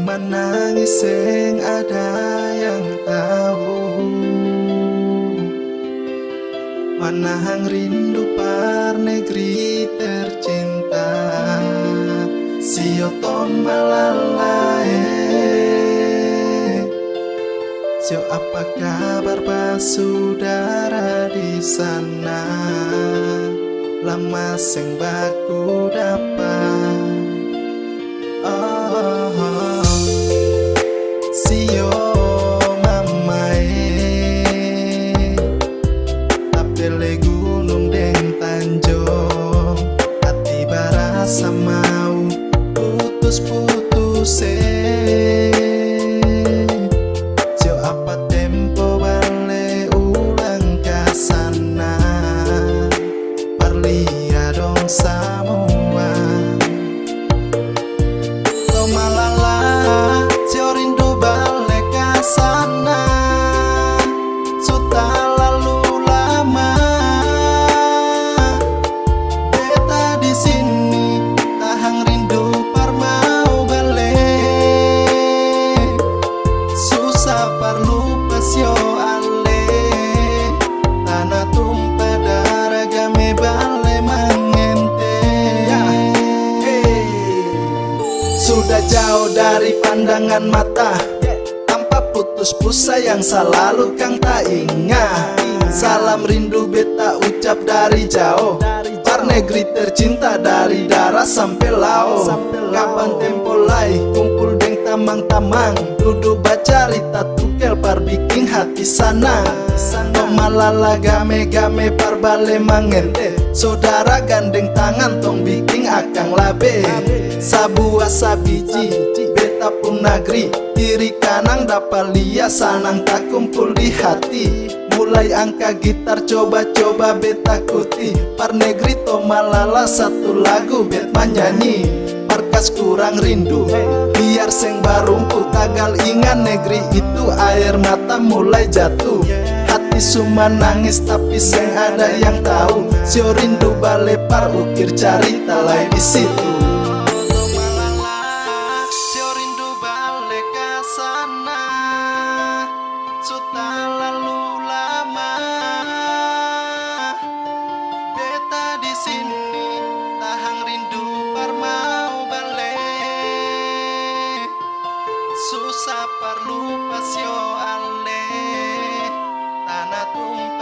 menangis sing ada yang tahu, menahan rindu par negeri tercinta. Sio to malalae, sio apa kabar basudara di sana? Lama sing baku dapat. Oh, sio mamae, tapele gunung deng tanjung, hati barasa mau putus-putus sio apa tempo bale ulang ke sana, parlia dong semua. To malala, sio rindu bale ke sana, sudah lalu lama. Beta di sini tahan rindu par mau balik, susah par lupa sio ale, tanah tumpah darah game bale mangente. Sudah jauh dari pandangan mata, tanpa putus pusa yang selalu kang tak ingat. Salam rindu beta ucap dari jauh, par negeri tercinta dari darah sampai laut. Kapan tempo lai kumpul deng tamang-tamang, duduk baca cerita tukel par bikin hati senang. To malala game-game par bale mangente, saudara gandeng tangan tong bikin akang labe. Sabuah sabiji beta pun negeri, kiri kanan dapat lihat sanang tak kumpul di hati. Mulai angka gitar coba-coba beta kuti, par negeri to malala satu lagu bet menyanyi. Parkas kurang rindu biar seng barumpu, tagal ingat negeri itu air mata mulai jatuh. Hati suma nangis tapi seng ada yang tahu, sio rindu bale par ukir cerita lai di situ. Sio rindu bale ke sana, sudah lalu lama. Beta di sini tahan rindu par mau balik, susah par lupa sio ale, tanah tumpah